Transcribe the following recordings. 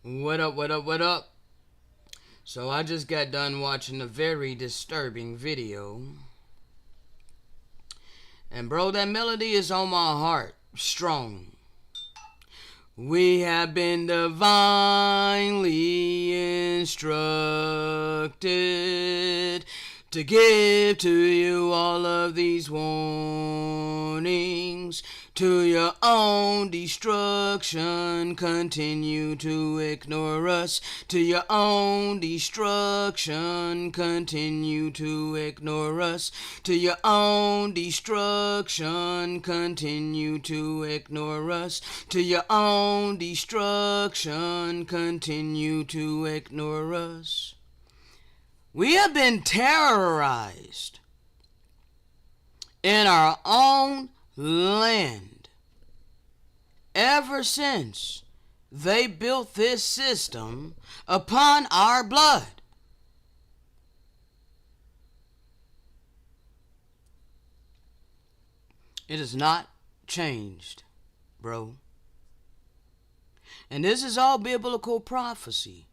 What up, what up, what up? So I just got done watching a very disturbing video. And bro, that melody is on my heart. Strong. We have been divinely instructed to give to you all of these warnings. To your own destruction, continue to ignore us. To your own destruction, continue to ignore us. To your own destruction, continue to ignore us. To your own destruction, continue to ignore us. We have been terrorized in our own land ever since they built this system upon our blood. It has not changed, bro. And this is all biblical prophecy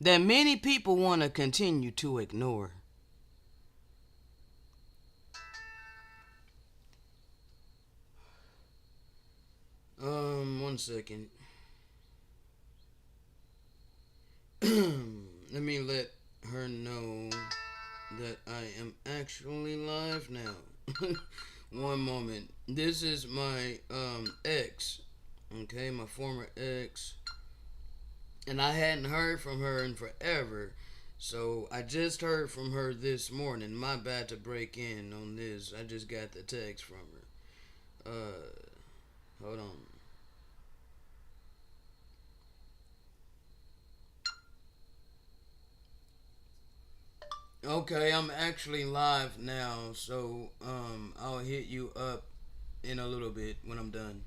that many people want to continue to ignore. One second. Let me let her know that I am actually live now. One moment. This is my ex. Okay, my former ex. And I hadn't heard from her in forever. So I just heard from her this morning. My bad to break in on this. I just got the text from her. Hold on. Okay, I'm actually live now, so I'll hit you up in a little bit when I'm done.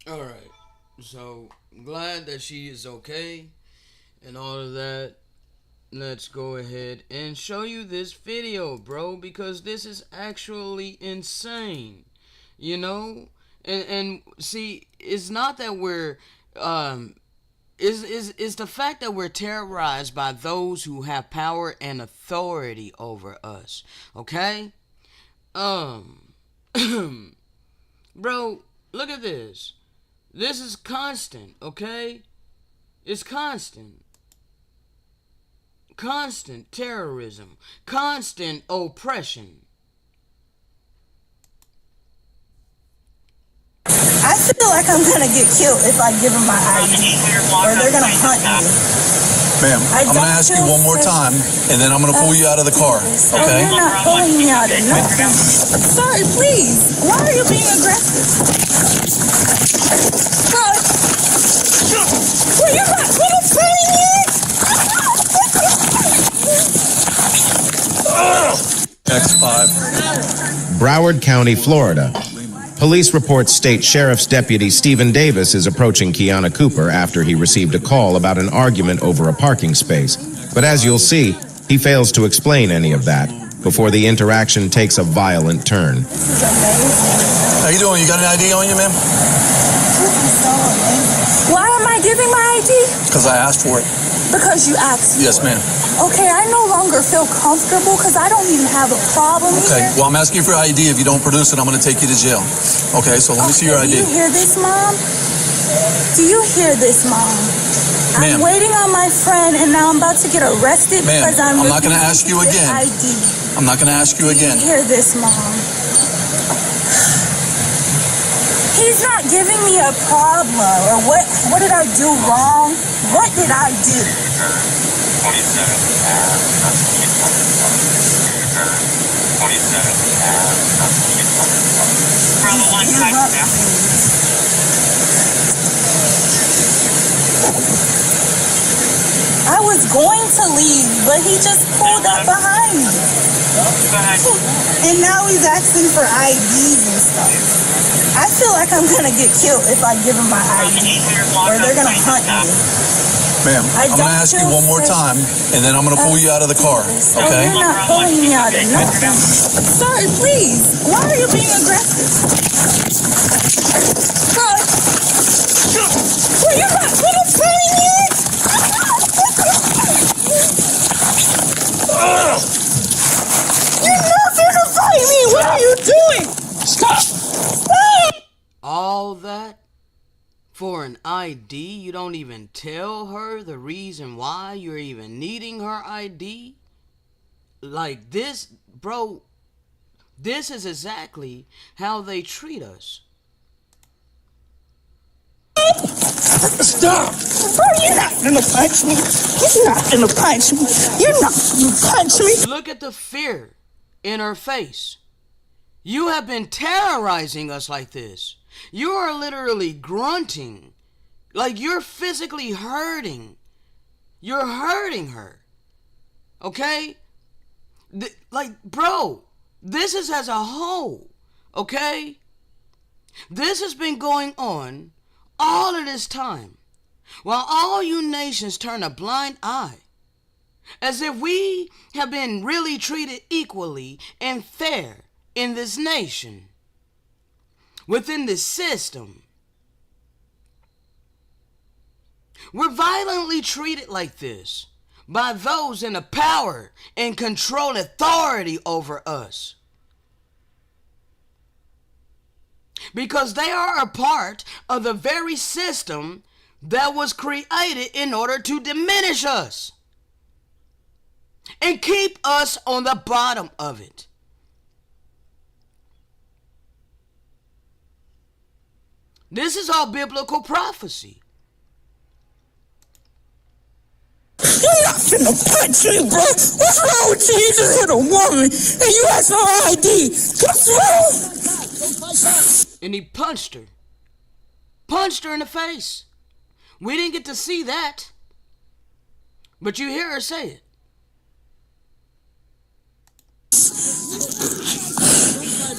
Alright, so glad that she is okay and all of that. Let's go ahead and show you this video, bro, because this is actually insane. You know? And see, it's not that we're is the fact that we're terrorized by those who have power and authority over us. Okay? Bro, look at this. This is constant, okay? It's constant. Constant terrorism. Constant oppression. I feel like I'm gonna get killed if I give them my ID, or they're gonna hunt me. Ma'am, I'm gonna ask you one more time, and then I'm gonna pull you out of the car, okay? You're not pulling me out of nothing. Sorry, please. Why are you being aggressive? Bro, you're not gonna fight me. X5. Broward County, Florida. Police report state Sheriff's Deputy Stephen Davis is approaching Kiana Cooper after he received a call about an argument over a parking space. But as you'll see, he fails to explain any of that before the interaction takes a violent turn. This is amazing. How you doing? You got an ID on you, ma'am? This is so amazing. Why am I giving my ID? Because I asked for it. Because you asked. Yes, ma'am. Okay, I no longer feel comfortable because I don't even have a problem Okay, here. well, I'm asking you for your ID. If you don't produce it, I'm going to take you to jail. Okay, so let me see your ID. Do you hear this, Mom? Do you hear this, Mom? I'm waiting on my friend, and now I'm about to get arrested because I'm not going to ask you again. ID. I'm not going to ask you again. Do you hear this, Mom? He's not giving me a problem. Or what did I do wrong? What did I do? 27. 27. Bravo 1, I was going to leave, but he just pulled up behind me. And now he's asking for IDs and stuff. I feel like I'm gonna get killed if I give him my ID, or they're gonna hunt me. Ma'am, I I'm going to don't ask you feel one more safe. time, and then I'm going to pull you out of the car, No, okay? you're not pulling me out of nothing. Sir, please. Why are you being aggressive? Sir. Well, you're not going to pay me. You're not going to fight me. What are you doing? Stop. Stop. All that for an ID? You don't even tell her the reason why you're even needing her ID? Like this, bro, this is exactly how they treat us. Stop! Bro, you're not gonna punch me. You're not gonna punch me. You're not gonna punch me. Look at the fear in her face. You have been terrorizing us like this. You are literally grunting. Like you're physically hurting. You're hurting her. Okay? Like, bro, this is as a whole. Okay? This has been going on all of this time, while all you nations turn a blind eye, as if we have been really treated equally and fair in this nation, within this system. We're violently treated like this by those in the power and control authority over us, because they are a part of the very system that was created in order to diminish us and keep us on the bottom of it. This is all biblical prophecy. You're not finna punch me, bro. What's wrong with you? You just hit a woman and you asked for her ID. What's wrong? And he punched her. Punched her in the face. We didn't get to see that, but you hear her say it.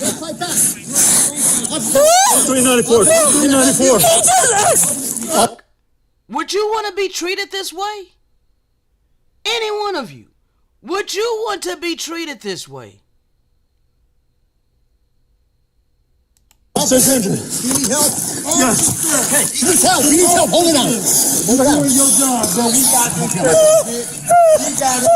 Don't fight back. 394. 394. Would you want to be treated this way? Any one of you. Would you want to be treated this way? 600. You need help? Yes. Hey, he needs help. We need help. Hold it on. Hold it on. Doing your job, bro. We got this. We got it.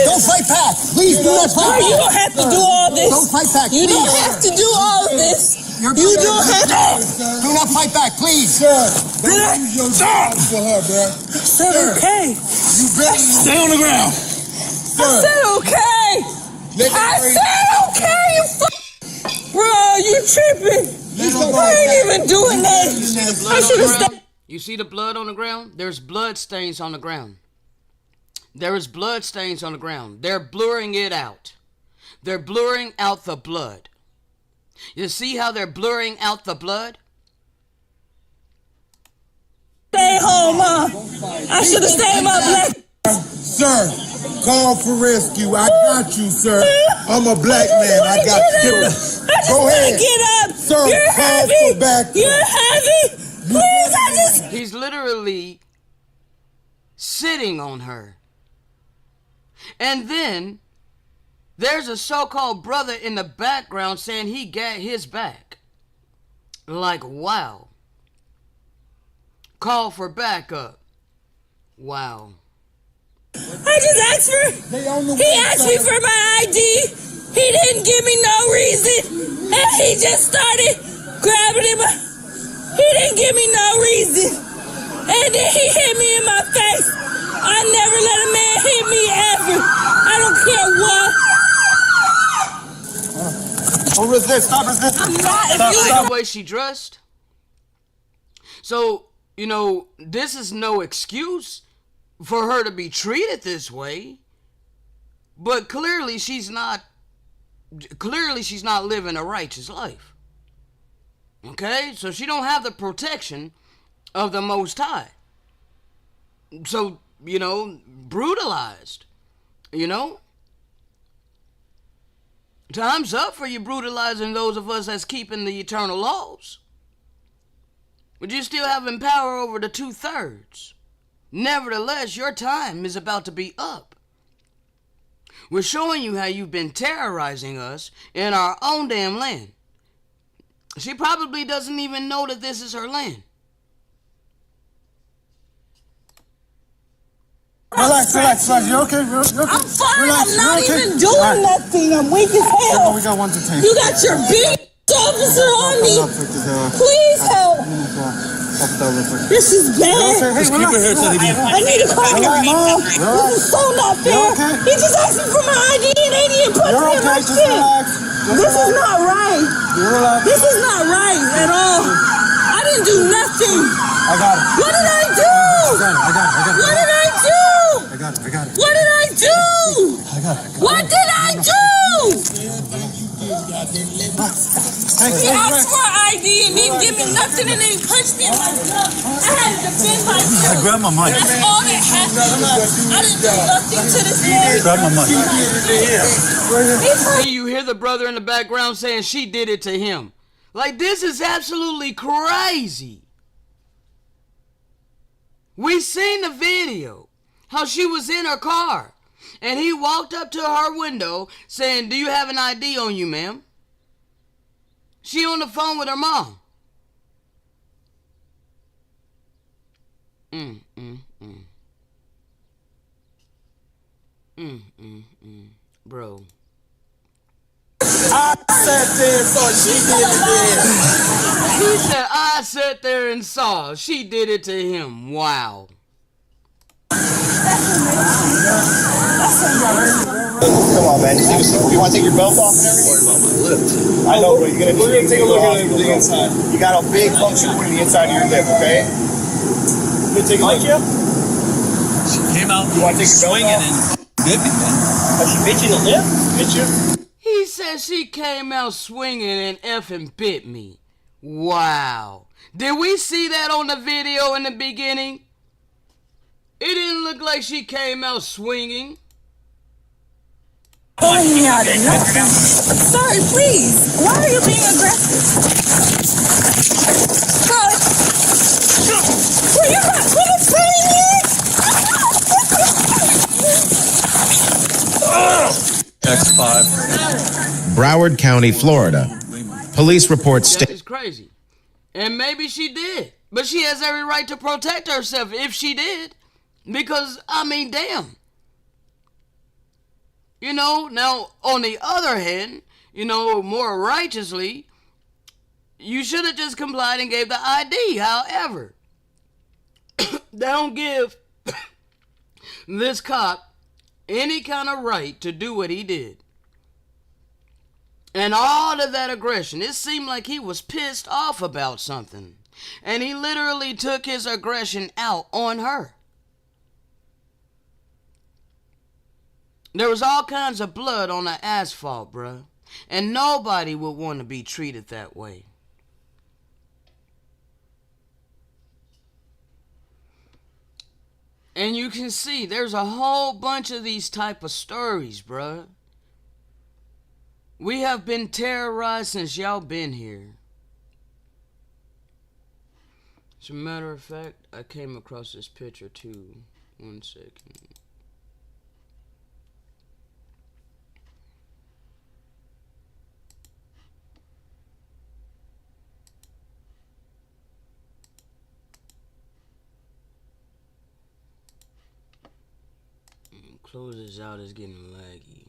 Don't fight back. Please do not fight back. You don't have to do all this. Don't fight back. You don't have to do all of this. You don't have to. Do not fight back, please. Sir, don't use your job for her, bro. Sir, okay. You better Stay on the ground. I said okay. I said okay. Bro, you tripping. I ain't even doing that. I should have stopped. You see the blood on the ground? There's blood stains on the ground. There is blood stains on the ground. They're blurring it out. They're blurring out the blood. You see how they're blurring out the blood? Stay home, Mom. I should have stayed my black. Sir, call for rescue. I got you, sir. I'm a black man. I got you. Go ahead. Get up. Sir, You're call heavy. for backup. You're heavy. Please, I just. He's literally sitting on her. And then there's a so-called brother in the background saying he got his back. Like, wow. Call for backup. Wow. I just asked for. He asked me for my ID. He didn't give me no reason. And he just started grabbing him. He didn't give me no reason. And then he hit me in my face. I never let a man hit me ever. I don't care what. Don't resist. Stop resisting. I'm not. If you Like the way she dressed. So, you know, this is no excuse for her to be treated this way. But clearly she's not living a righteous life. Okay? So she don't have the protection of the Most High. So, you know, brutalized. You know? Time's up for you brutalizing those of us that's keeping the eternal laws. But you still having power over the 2/3. Nevertheless, your time is about to be up. We're showing you how you've been terrorizing us in our own damn land. She probably doesn't even know that this is her land. Relax. You okay? You okay? I'm fine. Relax. I'm not okay? even doing nothing. I'm weak as hell. We got 1 to 10. You got your big officer on me. Please help. This is bad. Just keep it here till he I need to call my mom. This is so not fair. He just asked me for my ID and they didn't put me in my shit. This is not right. This is not right at all. I didn't do nothing. I got it. What did I do? I got it. What did I do? I got it. What did I do? I got it. What did I do? He asked for ID and didn't give me nothing and then he punched me in my gut. I had to defend myself. I grabbed my mic. That's all that happened. I didn't do nothing to this man. Grab my mic. And you hear the brother in the background saying she did it to him. Like, this is absolutely crazy. We seen the video, how she was in her car, and he walked up to her window saying, "Do you have an ID on you, ma'am?" She on the phone with her mom. Bro. I sat there and saw she did it. He said, I sat there and saw. She did it to him. Wow. Come on, man. You want to take your belt off and everything? I know, but you're going to take a look at everything inside. You got a big puncture wound in the inside of your lip, okay? Let me take a look. She came out You want to take your belt swinging off? and bit me, man. She bit you in the lip? Bit you? He said she came out swinging and effing bit me. Wow. Did we see that on the video in the beginning? It didn't look like she came out swinging. Pulling me out of nothing. Sorry, please. Why are you being aggressive? Sorry. Well, you're not gonna play X5. Broward County, Florida. Police report That is crazy. And maybe she did. But she has every right to protect herself if she did. Because, I mean, damn. You know, now, on the other hand, you know, more righteously, you should have just complied and gave the ID. However, they don't give this cop any kind of right to do what he did. And all of that aggression, it seemed like he was pissed off about something. And he literally took his aggression out on her. There was all kinds of blood on the asphalt, bruh. And nobody would want to be treated that way. And you can see there's a whole bunch of these type of stories, bruh. We have been terrorized since y'all been here. As a matter of fact, I came across this picture too. 1 second. Close this out, it's getting laggy.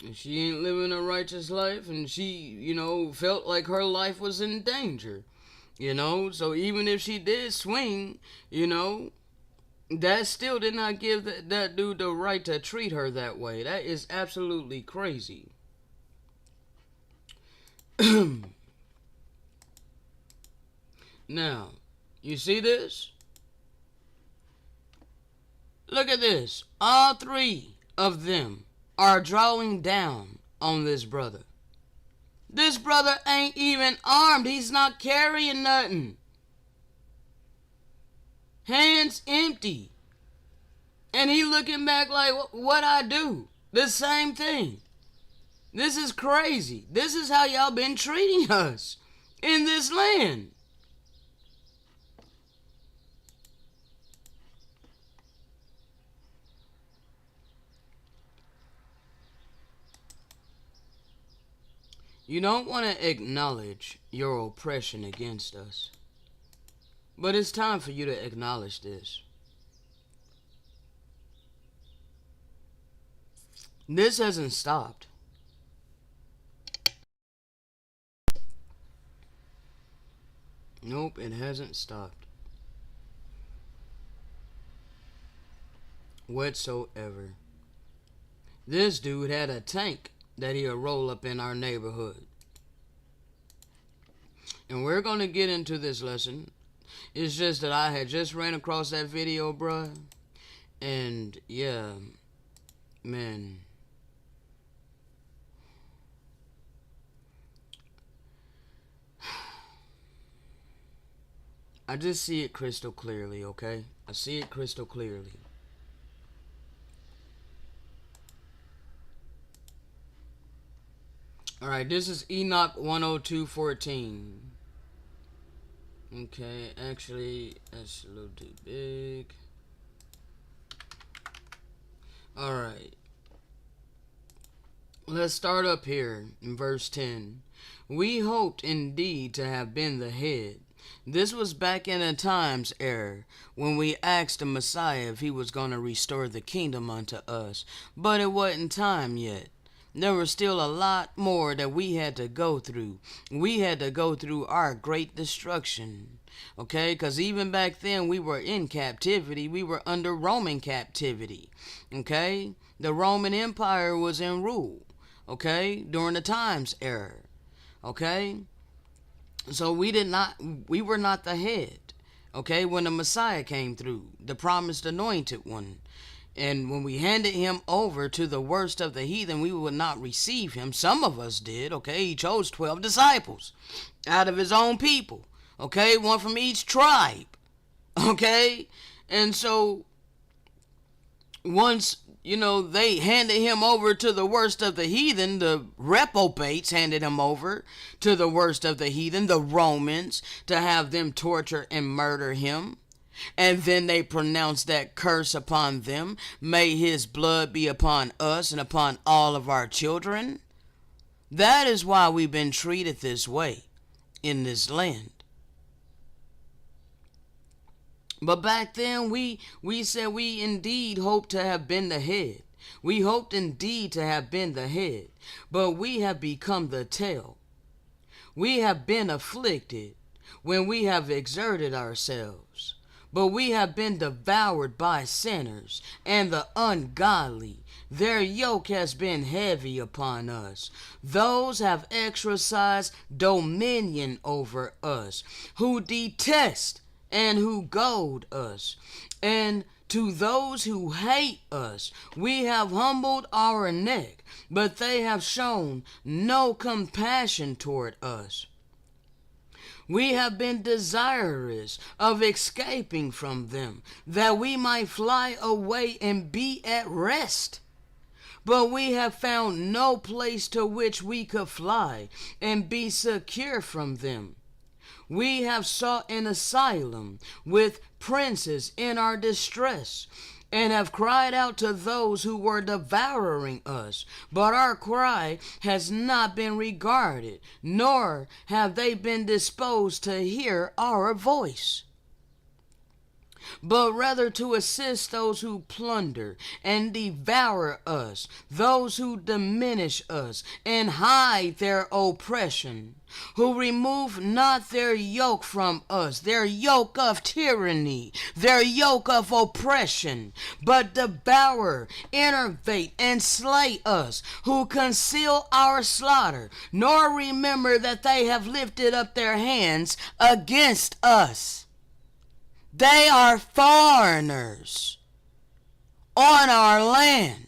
And she ain't living a righteous life, and she, you know, felt like her life was in danger. You know, so even if she did swing, you know, that still did not give that dude the right to treat her that way. That is absolutely crazy. Now, you see this? Look at this. All three of them are drawing down on this brother. This brother ain't even armed. He's not carrying nothing. Hands empty. And he looking back like, what I do? The same thing. This is crazy. This is how y'all been treating us in this land. You don't want to acknowledge your oppression against us. But it's time for you to acknowledge this. This hasn't stopped. Nope, it hasn't stopped. Whatsoever. This dude had a tank that he'll roll up in our neighborhood. And we're going to get into this lesson. It's just that I had just ran across that video, bruh. And, yeah, man. I just see it crystal clearly, okay? I see it crystal clearly. Alright, this is Enoch 102:14. Okay, actually, that's a little too big. Alright. Let's start up here in verse 10. We hoped indeed to have been the head. This was back in a time's era when we asked the Messiah if he was going to restore the kingdom unto us. But it wasn't time yet. There was still a lot more that we had to go through. We had to go through our great destruction. Okay, because even back then we were in captivity. We were under Roman captivity. Okay, the Roman Empire was in rule. Okay, during the times era. Okay, so we were not the head. Okay, when the Messiah came through, the promised anointed one. And when we handed him over to the worst of the heathen, we would not receive him. Some of us did, okay? He chose 12 disciples out of his own people, okay? One from each tribe, okay? And so once, they handed him over to the worst of the heathen, the reprobates handed him over to the worst of the heathen, the Romans, to have them torture and murder him. And then they pronounced that curse upon them. May his blood be upon us and upon all of our children. That is why we've been treated this way in this land. But back then we said we indeed hoped to have been the head. We hoped indeed to have been the head. But we have become the tail. We have been afflicted when we have exerted ourselves. But we have been devoured by sinners and the ungodly. Their yoke has been heavy upon us. Those have exercised dominion over us, who detest and who goad us. And to those who hate us, we have humbled our neck, but they have shown no compassion toward us. We have been desirous of escaping from them, that we might fly away and be at rest. But we have found no place to which we could fly and be secure from them. We have sought an asylum with princes in our distress, and have cried out to those who were devouring us. But our cry has not been regarded, nor have they been disposed to hear our voice. But rather to assist those who plunder and devour us, those who diminish us and hide their oppression, who remove not their yoke from us, their yoke of tyranny, their yoke of oppression, but devour, enervate, and slay us, who conceal our slaughter, nor remember that they have lifted up their hands against us. They are foreigners on our land.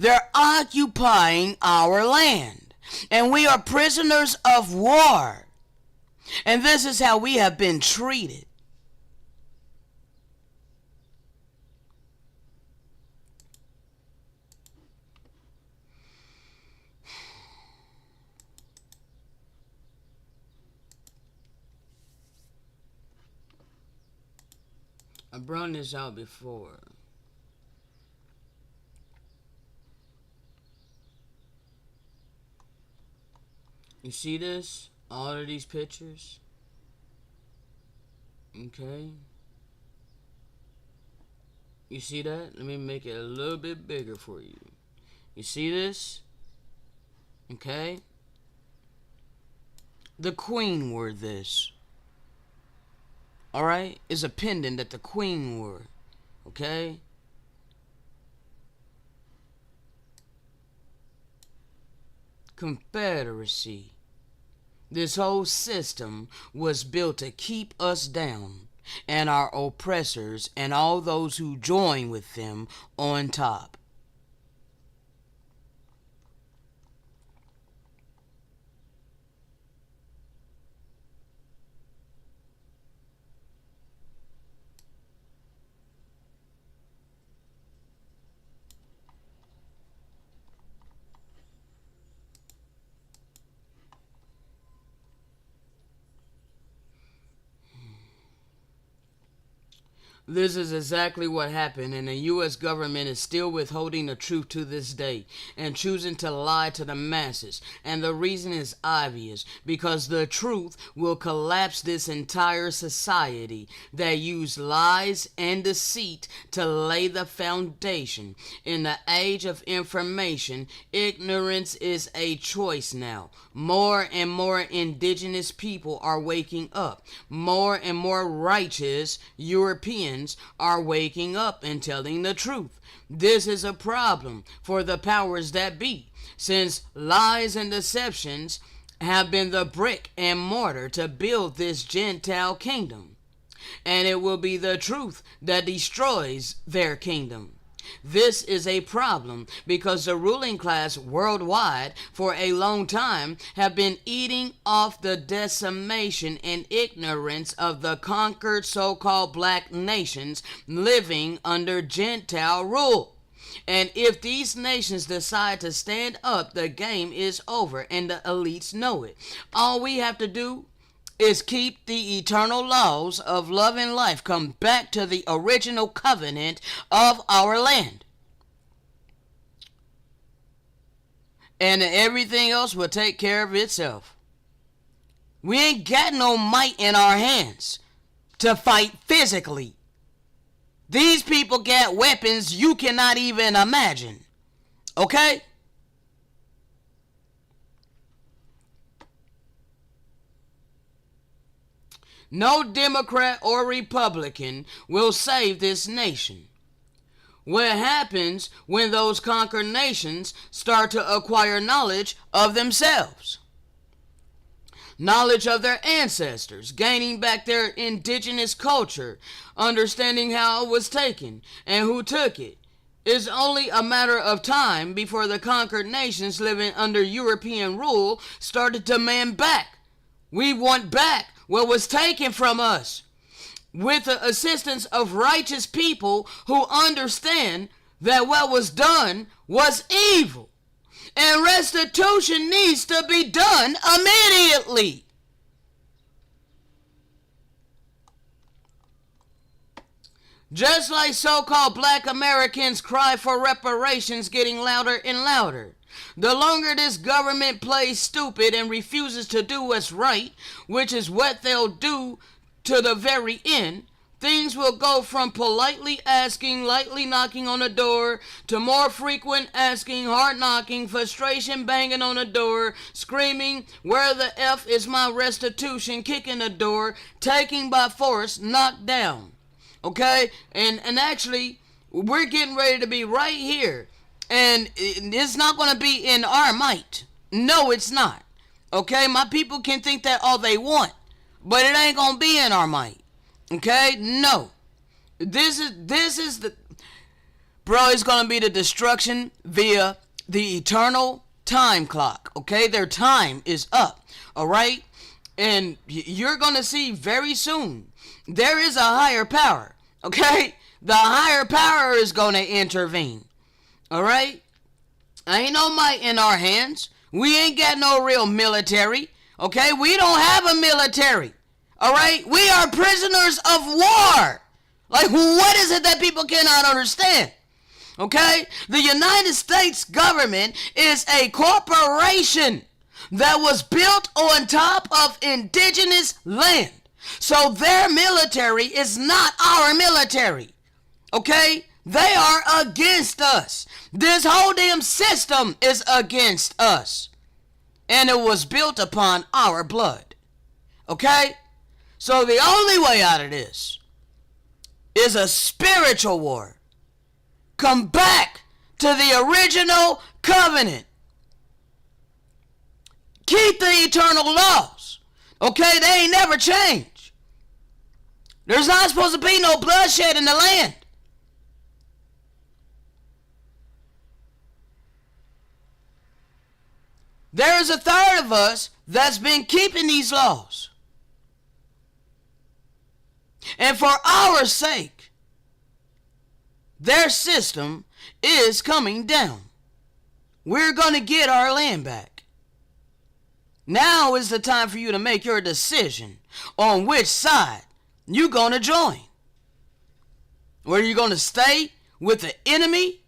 They're occupying our land. And we are prisoners of war. And this is how we have been treated. I brought this out before. You see this? All of these pictures? Okay. You see that? Let me make it a little bit bigger for you. You see this? Okay. The Queen wore this. Alright? It's a pendant that the Queen wore. Okay? Confederacy. This whole system was built to keep us down and our oppressors and all those who join with them on top. This is exactly what happened, and the U.S. government is still withholding the truth to this day and choosing to lie to the masses. And the reason is obvious, because the truth will collapse this entire society that use lies and deceit to lay the foundation. In the age of information, ignorance is a choice now. More and more indigenous people are waking up. More and more righteous Europeans are waking up and telling the truth. This is a problem for the powers that be, since lies and deceptions have been the brick and mortar to build this Gentile kingdom, and it will be the truth that destroys their kingdom. This is a problem because the ruling class worldwide for a long time have been eating off the decimation and ignorance of the conquered so-called black nations living under Gentile rule. And if these nations decide to stand up, the game is over, and the elites know it. All we have to do is keep the eternal laws of love and life, come back to the original covenant of our land, and everything else will take care of itself. We ain't got no might in our hands to fight physically. These people got weapons you cannot even imagine. Okay? No Democrat or Republican will save this nation. What happens when those conquered nations start to acquire knowledge of themselves? Knowledge of their ancestors, gaining back their indigenous culture, understanding how it was taken and who took it. It's only a matter of time before the conquered nations living under European rule start to demand back. We want back what was taken from us, with the assistance of righteous people who understand that what was done was evil, and restitution needs to be done immediately. Just like so-called black Americans cry for reparations getting louder and louder. The longer this government plays stupid and refuses to do what's right, which is what they'll do to the very end, things will go from politely asking, lightly knocking on the door, to more frequent asking, hard knocking, frustration banging on the door, screaming, where the F is my restitution, kicking the door, taking by force, knocked down. Okay? And actually, we're getting ready to be right here. And it's not going to be in our might. No, it's not. Okay? My people can think that all they want, but it ain't going to be in our might. Okay? No. This is the... Bro, it's going to be the destruction via the eternal time clock. Okay? Their time is up. Alright? And you're going to see very soon, there is a higher power. Okay? The higher power is going to intervene. Alright? Ain't no might in our hands. We ain't got no real military. Okay? We don't have a military. Alright? We are prisoners of war. Like, what is it that people cannot understand? Okay? The United States government is a corporation that was built on top of indigenous land. So their military is not our military. Okay? They are against us. This whole damn system is against us. And it was built upon our blood. Okay? So the only way out of this is a spiritual war. Come back to the original covenant. Keep the eternal laws. Okay? They ain't never changed. There's not supposed to be no bloodshed in the land. There is a third of us that's been keeping these laws. And for our sake, their system is coming down. We're going to get our land back. Now is the time for you to make your decision on which side you're going to join. Whether you're going to stay with the enemy,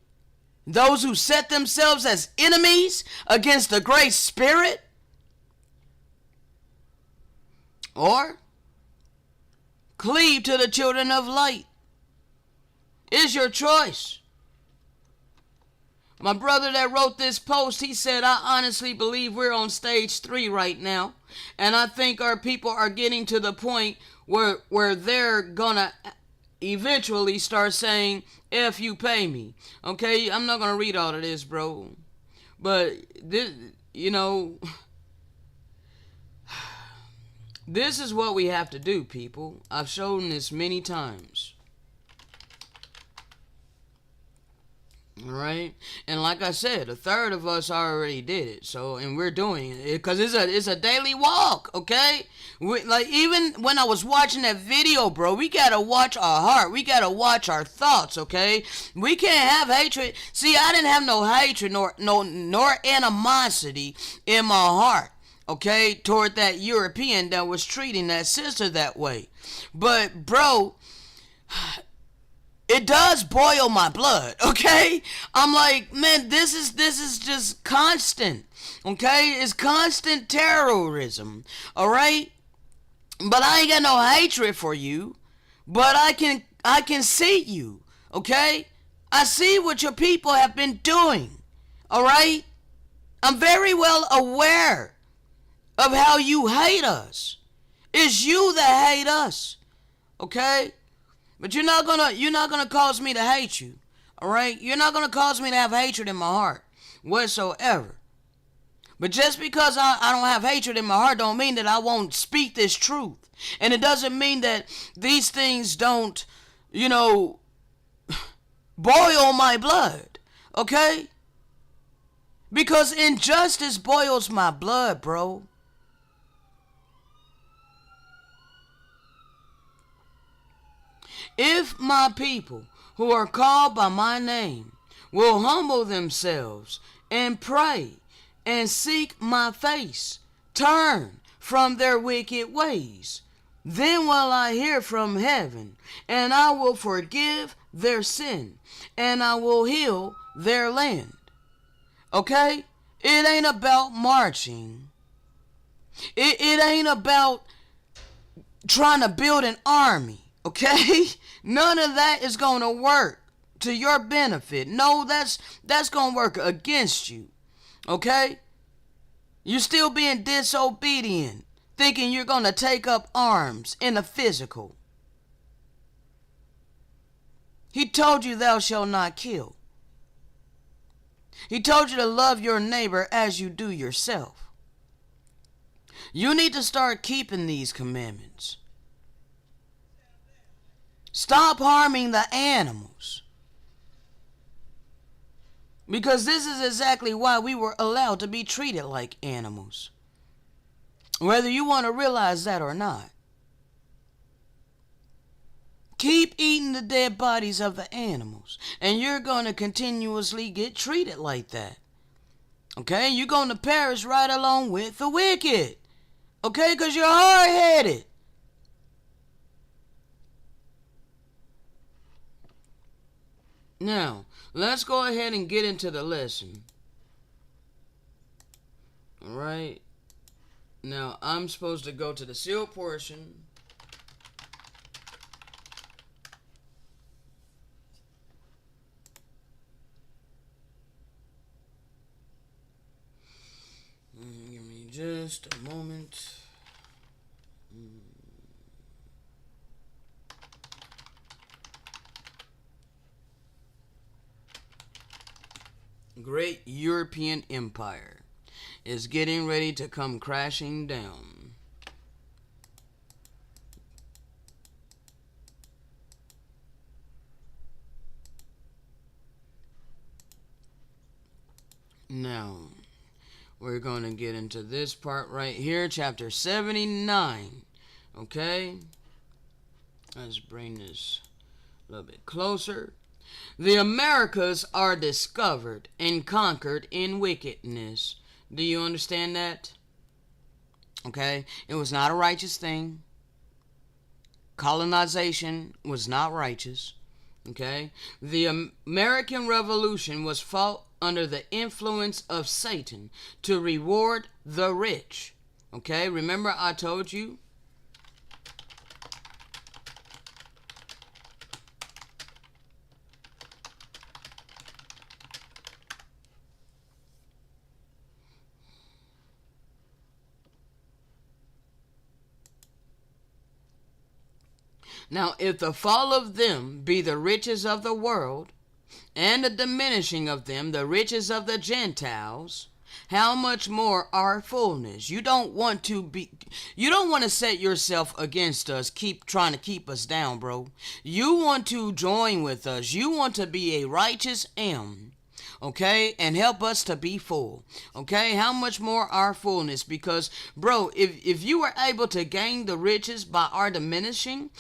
those who set themselves as enemies against the Great Spirit, or cleave to the children of light. It's your choice. My brother that wrote this post, he said, I honestly believe we're on stage 3 right now. And I think our people are getting to the point where they're gonna eventually start saying, if you pay me. Okay, I'm not gonna read all of this, bro. But this, this is what we have to do, people. I've shown this many times. Alright? And like I said, a third of us already did it. So, and we're doing it. Because it's a daily walk, okay? Like, even when I was watching that video, bro, we gotta watch our heart. We gotta watch our thoughts, okay? We can't have hatred. See, I didn't have no hatred nor animosity in my heart, okay, toward that European that was treating that sister that way. But, bro, it does boil my blood, okay? I'm like, man, this is just constant, okay? It's constant terrorism, all right? But I ain't got no hatred for you, but I can see you, okay? I see what your people have been doing, all right? I'm very well aware of how you hate us. It's you that hate us, okay? But you're not gonna cause me to hate you, all right? You're not gonna cause me to have hatred in my heart whatsoever. But just because I don't have hatred in my heart don't mean that I won't speak this truth. And it doesn't mean that these things don't, boil my blood, okay? Because injustice boils my blood, bro. If my people who are called by my name will humble themselves and pray and seek my face, turn from their wicked ways, then will I hear from heaven, and I will forgive their sin, and I will heal their land. Okay? It ain't about marching. It ain't about trying to build an army. Okay? None of that is going to work to your benefit. No, that's going to work against you. Okay? You're still being disobedient, thinking you're going to take up arms in the physical. He told you thou shalt not kill. He told you to love your neighbor as you do yourself. You need to start keeping these commandments. Stop harming the animals. Because this is exactly why we were allowed to be treated like animals. Whether you want to realize that or not. Keep eating the dead bodies of the animals, and you're going to continuously get treated like that. Okay? You're going to perish right along with the wicked. Okay? Because you're hard-headed. Now, let's go ahead and get into the lesson. Alright. Now, I'm supposed to go to the sealed portion. Give me just a moment. Great European Empire is getting ready to come crashing down. Now, we're going to get into this part right here, chapter 79. Okay? Let's bring this a little bit closer. The Americas are discovered and conquered in wickedness. Do you understand that? Okay? It was not a righteous thing. Colonization was not righteous. Okay? The American Revolution was fought under the influence of Satan to reward the rich. Okay? Remember I told you? Now, if the fall of them be the riches of the world, and the diminishing of them the riches of the Gentiles, how much more our fullness? You don't want to set yourself against us, trying to keep us down, bro. You want to join with us. You want to be a righteous M. Okay, and help us to be full. Okay, how much more our fullness? Because, bro, if you were able to gain the riches by our diminishing,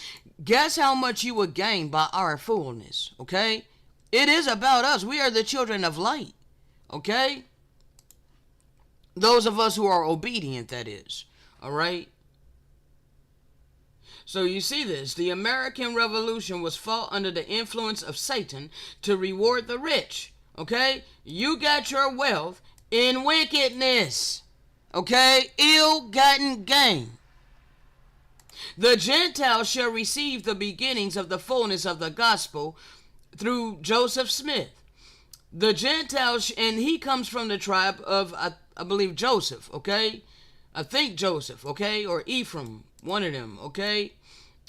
guess how much you would gain by our fullness. Okay, it is about us. We are the children of light. Okay, those of us who are obedient, that is. All right. So you see this, the American Revolution was fought under the influence of Satan to reward the rich. Okay, you got your wealth in wickedness. Okay, ill-gotten gain. The Gentiles shall receive the beginnings of the fullness of the gospel through Joseph Smith. The Gentiles, and he comes from the tribe of, I believe, Joseph, okay? I think Joseph, okay? Or Ephraim, one of them, okay?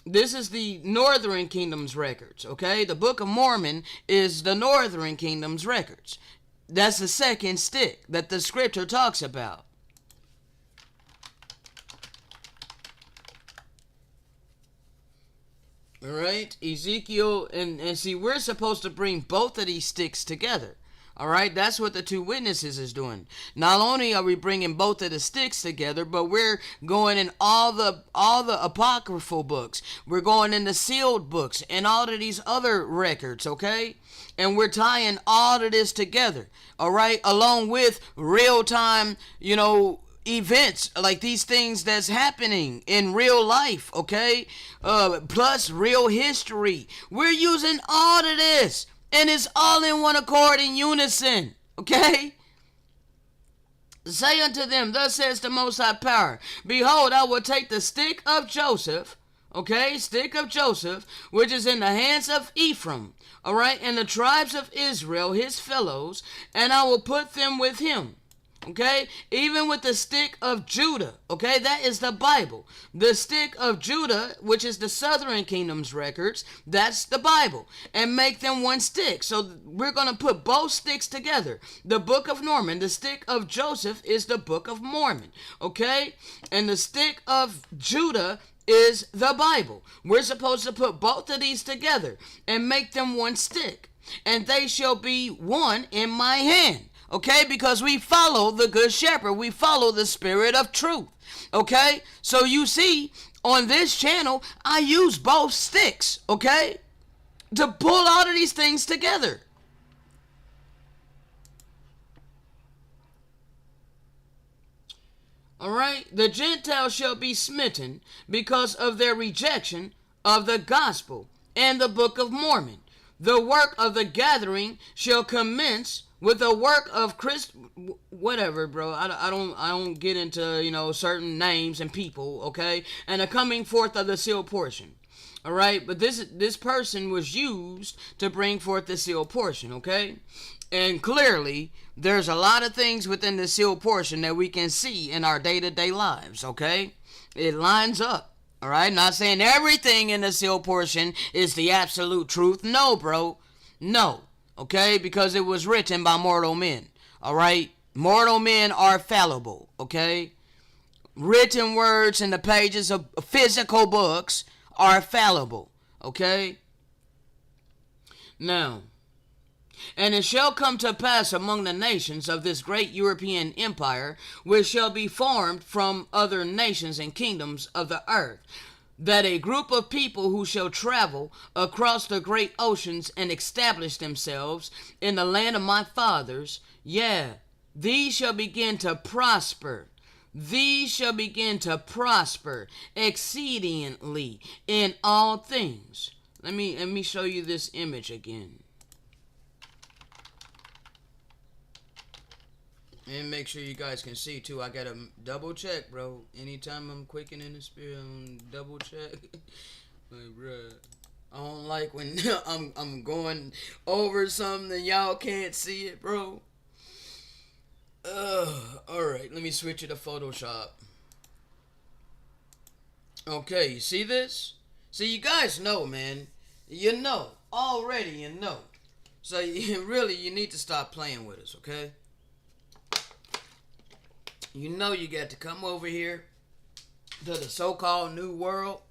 This is the Northern Kingdom's records, okay? The Book of Mormon is the Northern Kingdom's records. That's the second stick that the scripture talks about. All right, Ezekiel, and see, we're supposed to bring both of these sticks together. All right, that's what the two witnesses is doing. Not only are we bringing both of the sticks together, but we're going in all the apocryphal books. We're going in the sealed books and all of these other records, okay? And we're tying all of this together, all right? Along with real-time, events like these things that's happening in real life, okay? Plus real history. We're using all of this. And it's all in one accord, in unison. Okay? Say unto them, thus says the Most High Power, behold, I will take the stick of Joseph, okay? Stick of Joseph, which is in the hands of Ephraim, all right? And the tribes of Israel, his fellows, and I will put them with him. Okay, even with the stick of Judah, okay, that is the Bible. The stick of Judah, which is the Southern Kingdom's records, that's the Bible, and make them one stick. So we're going to put both sticks together. The Book of Mormon, the stick of Joseph is the Book of Mormon, okay, and the stick of Judah is the Bible. We're supposed to put both of these together and make them one stick, and they shall be one in my hand. Okay, because we follow the good shepherd. We follow the spirit of truth. Okay, so you see, on this channel, I use both sticks, okay, to pull all of these things together. All right, the Gentiles shall be smitten because of their rejection of the gospel and the Book of Mormon. The work of the gathering shall commence with the work of whatever, bro. I don't get into, certain names and people, okay? And the coming forth of the sealed portion. All right, but this person was used to bring forth the sealed portion, okay? And clearly, there's a lot of things within the sealed portion that we can see in our day-to-day lives, okay? It lines up, all right? Not saying everything in the sealed portion is the absolute truth. No, bro. No, okay? Because it was written by mortal men, all right? Mortal men are fallible, okay? Written words in the pages of physical books are fallible, okay? Now, and it shall come to pass among the nations of this great European empire, which shall be formed from other nations and kingdoms of the earth, that a group of people who shall travel across the great oceans and establish themselves in the land of my fathers, these shall begin to prosper. These shall begin to prosper exceedingly in all things. Let me show you this image again. And make sure you guys can see too. I gotta double check, bro. Anytime I'm quickening the spirit, I'm double check. Like, bruh, I don't like when I'm going over something and y'all can't see it, bro. Alright, let me switch it to Photoshop. Okay, you see this? See, you guys know, man. You know. Already you know. So, you need to stop playing with us, okay? You know you got to come over here to the so-called new world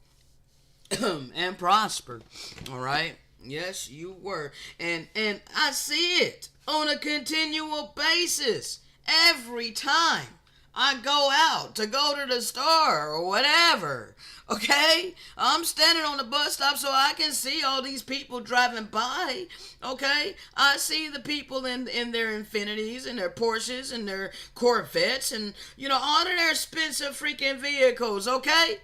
and prosper. Alright? Yes, you were. And I see it on a continual basis. Every time I go out to go to the store or whatever, okay? I'm standing on the bus stop so I can see all these people driving by, okay? I see the people in their Infinities and their Porsches and their Corvettes and, all of their expensive freaking vehicles, okay?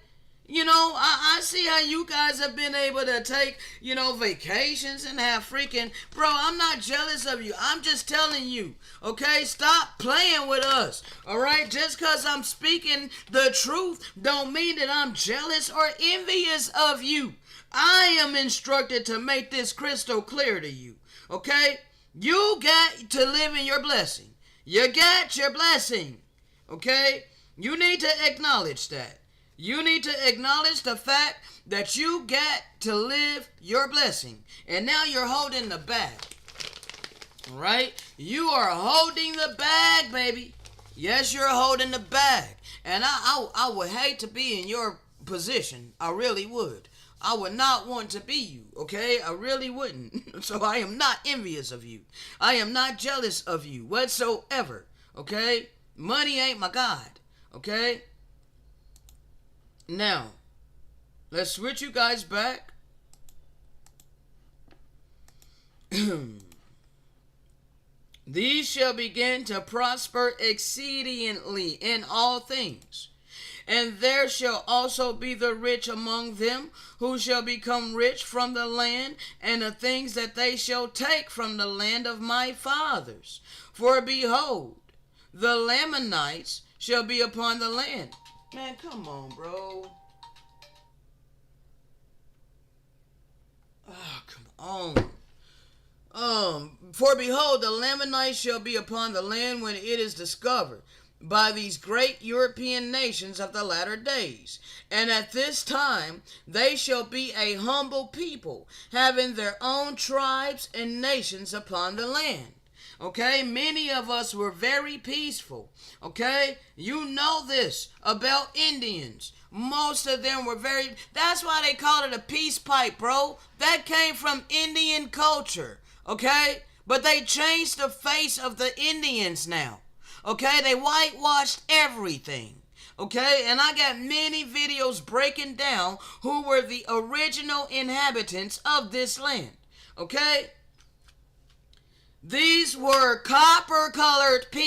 I see how you guys have been able to take, vacations and have freaking... Bro, I'm not jealous of you. I'm just telling you, okay? Stop playing with us, all right? Just because I'm speaking the truth don't mean that I'm jealous or envious of you. I am instructed to make this crystal clear to you, okay? You got to live in your blessing. You got your blessing, okay? You need to acknowledge that. You need to acknowledge the fact that you got to live your blessing. And now you're holding the bag. Alright? You are holding the bag, baby. Yes, you're holding the bag. And I would hate to be in your position. I really would. I would not want to be you, okay? I really wouldn't. So I am not envious of you. I am not jealous of you whatsoever, okay? Money ain't my God, okay? Now, let's switch you guys back. These shall begin to prosper exceedingly in all things. And there shall also be the rich among them, who shall become rich from the land, and the things that they shall take from the land of my fathers. For behold, the Lamanites shall be upon the land. Man, come on, bro. Oh, come on. For behold, the Lamanites shall be upon the land when it is discovered by these great European nations of the latter days. And at this time they shall be a humble people, having their own tribes and nations upon the land. Okay, many of us were very peaceful. Okay, you know this about Indians. Most of them were that's why they called it a peace pipe, bro. That came from Indian culture. Okay, but they changed the face of the Indians now. Okay, they whitewashed everything. Okay, and I got many videos breaking down who were the original inhabitants of this land. Okay, these were copper-colored people.